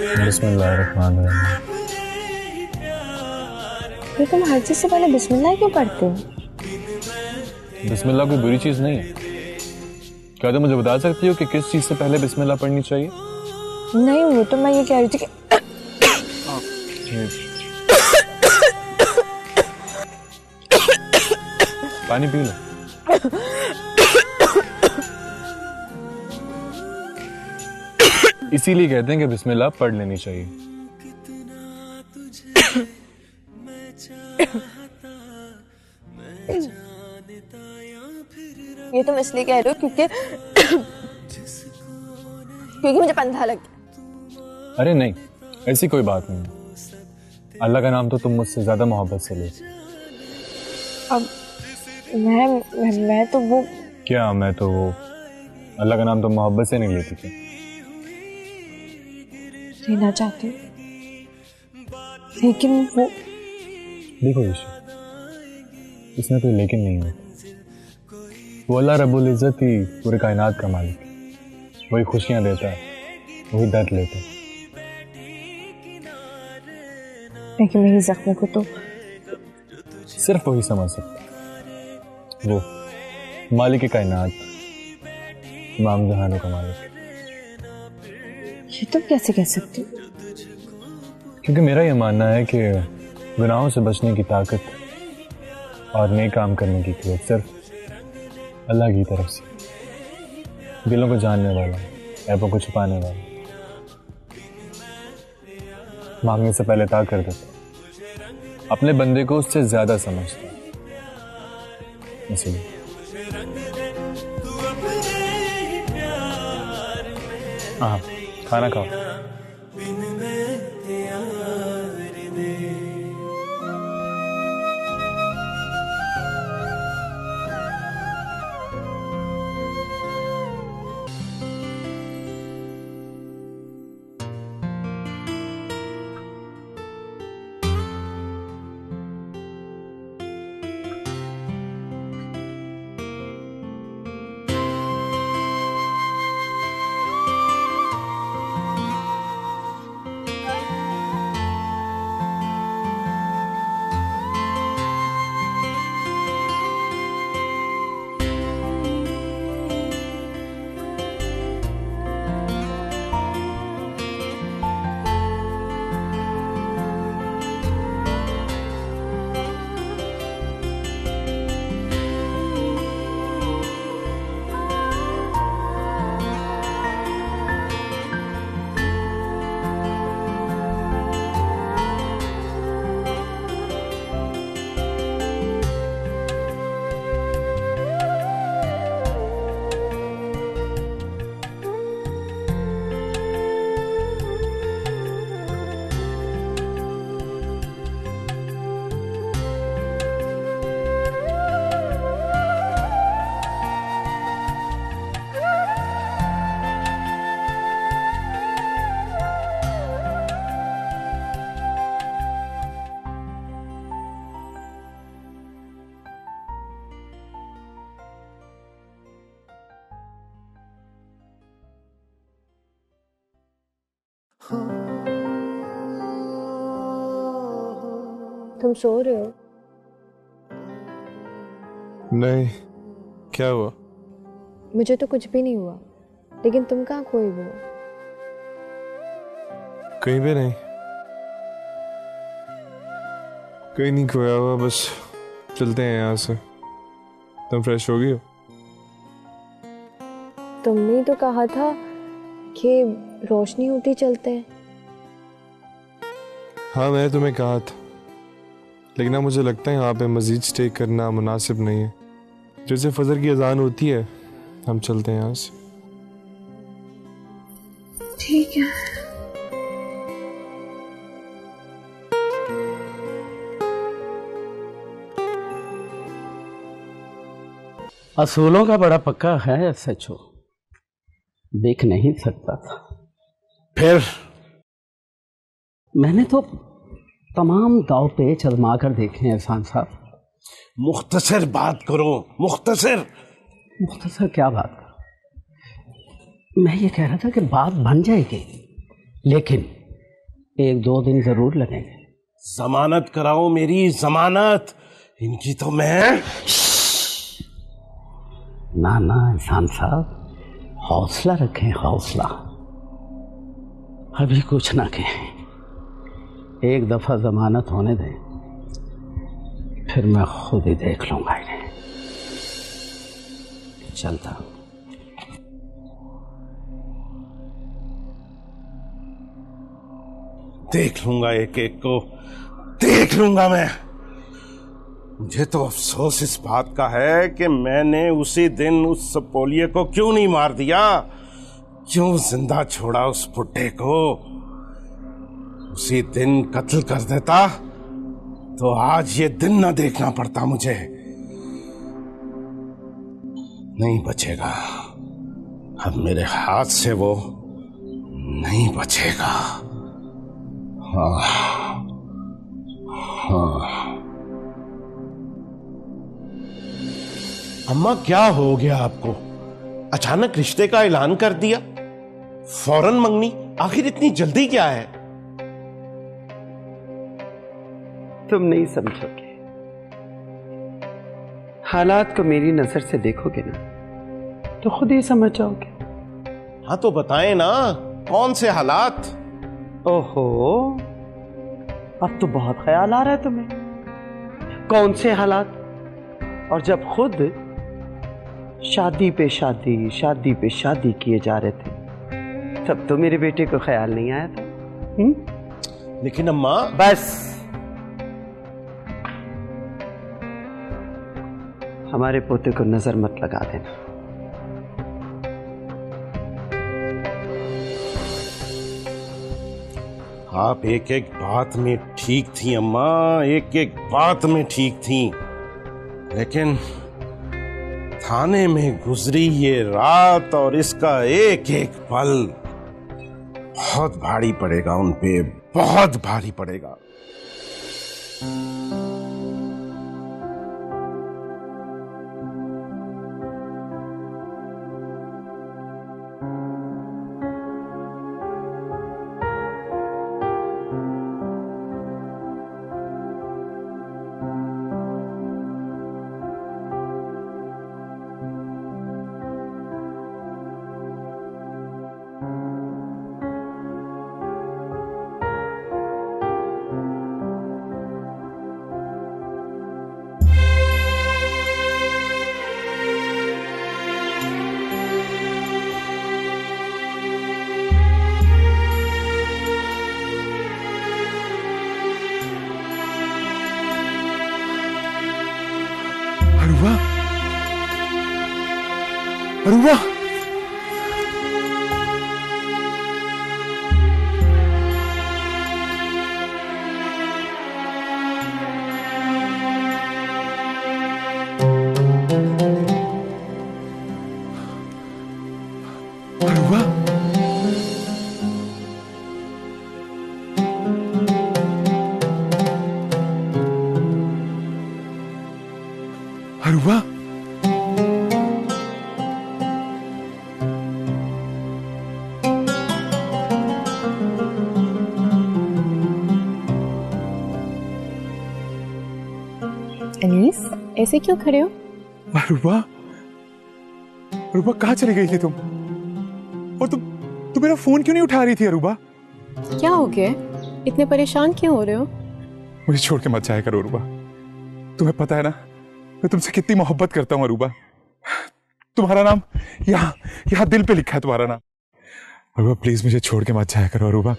बिस्मिल्लाहिर्रहमानिर्रहीम। ये तुम हर चीज से पहले बिस्मिल्लाह क्यों पढ़ते हो? बिस्मिल्लाह कोई बुरी चीज नहीं है। क्या तुम मुझे बता सकती हो कि किस चीज से पहले बिस्मिल्लाह पढ़नी चाहिए? नहीं, वो तो मैं ये कह रही थी कि पानी पी लो। इसीलिए कहते हैं कि बिस्मिल्लाह पढ़ लेनी चाहिए। ये तुम इसलिए कह रहे हो क्योंकि मुझे पंधा लग गया। अरे नहीं, ऐसी कोई बात नहीं। अल्लाह का नाम तो तुम मुझसे ज्यादा मोहब्बत से लो। अब मैं तो वो क्या मैं तो वो अल्लाह का नाम तो मोहब्बत से नहीं लेती थी। लेना चाहती हूँ, लेकिन वो देखो ईशा, इसमें कोई लेकिन नहीं है। वो अल्लाह रब्बुल इज्जत ही पूरे कायनात का मालिक है। वही खुशियां देता है, वही दर्द लेता है। लेकिन मेरी जख्मों को तो सिर्फ वही समझ सकता है। वो मालिक कायनात, इमाम जहानों का मालिक। ये तुम कैसे कह सकते हो? क्योंकि मेरा यह मानना है कि गुनाहों से बचने की ताकत और नए काम करने की कुव्वत सिर्फ अल्लाह की तरफ से। दिलों को जानने वाला, ऐबों को छुपाने वाला, मांगने से पहले ता कर देता, अपने बंदे को उससे ज्यादा समझता। इसलिए हाँ, खाना खाओ। तुम सो रहे हो? नहीं, क्या हुआ? मुझे तो कुछ भी नहीं हुआ, लेकिन तुम कहाँ खोए हुए हो? कहीं भी नहीं, कहीं नहीं खोया हुआ, बस चलते हैं यहाँ से। तुम फ्रेश हो गई हो? तुमने ही तो कहा था कि रोशनी होती चलते हैं। हाँ, मैंने तुम्हें कहा था, लेकिन अब मुझे लगता है यहाँ पे मजीद स्टे करना मुनासिब नहीं है। जैसे फजर की अजान होती है, हम चलते हैं यहाँ से। ठीक है। असूलों का बड़ा पक्का है सचो, देख नहीं सकता था। फिर मैंने तो तमाम दाव पेच आजमा कर देखे हैं एहसान साहब। मुख्तसर बात करो, मुख्तसर। मुख्तसर क्या बात करो? मैं ये कह रहा था कि बात बन जाएगी, लेकिन 1-2 दिन जरूर लगेंगे। जमानत कराओ मेरी, जमानत। इनकी तो मैं। ना ना इंसान साहब, हौसला रखें, हौसला। अभी कुछ ना कहें, एक दफा जमानत होने दें, फिर मैं खुद ही देख लूंगा इन्हें। चलता हूं। देख लूंगा, एक एक को देख लूंगा मैं। मुझे तो अफसोस इस बात का है कि मैंने उसी दिन उस सपोलिये को क्यों नहीं मार दिया, क्यों जिंदा छोड़ा उस बुड्ढे को। उसी दिन कत्ल कर देता तो आज ये दिन न देखना पड़ता मुझे। नहीं बचेगा, अब मेरे हाथ से वो नहीं बचेगा। हाँ हाँ। अम्मा, क्या हो गया आपको? अचानक रिश्ते का ऐलान कर दिया, फौरन मंगनी। आखिर इतनी जल्दी क्या है? तुम नहीं समझोगे, हालात को मेरी नजर से देखोगे ना तो खुद ही समझ जाओगे। हाँ तो बताएं ना, कौन से हालात? ओहो, अब तो बहुत ख्याल आ रहा है तुम्हें। कौन से हालात? और जब खुद शादी पे शादी, शादी पे शादी किए जा रहे थे, तब तो मेरे बेटे को ख्याल नहीं आया था। लेकिन अम्मा। बस, हमारे पोते को नजर मत लगा देना। आप एक एक बात में ठीक थी अम्मा, एक एक बात में ठीक थी, लेकिन थाने में गुजरी ये रात और इसका एक एक पल बहुत भारी पड़ेगा उन पे, बहुत भारी पड़ेगा। अरुवा, अरुवा, अरुवा, अरुवा, अनीस, ऐसे क्यों खड़े हो? अरुवा, अरुवा कहाँ चली गई थी तुम? और तुम मेरा फोन क्यों नहीं उठा रही थी अरुवा? क्या हो गया? इतने परेशान क्यों हो रहे हो? मुझे छोड़ के मत जाया करो अरुवा। तुम्हें पता है ना मैं तुमसे कितनी मोहब्बत करता हूँ अरुवा। तुम्हारा नाम यहाँ यहाँ दिल पे लिखा है, तुम्हारा नाम। अरुवा प्लीज मुझे छोड़ के मत जाया करो अरुवा।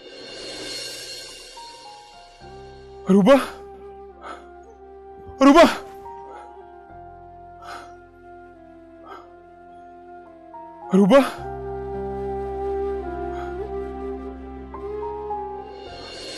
अरुवा, अरुवा, अरुवा।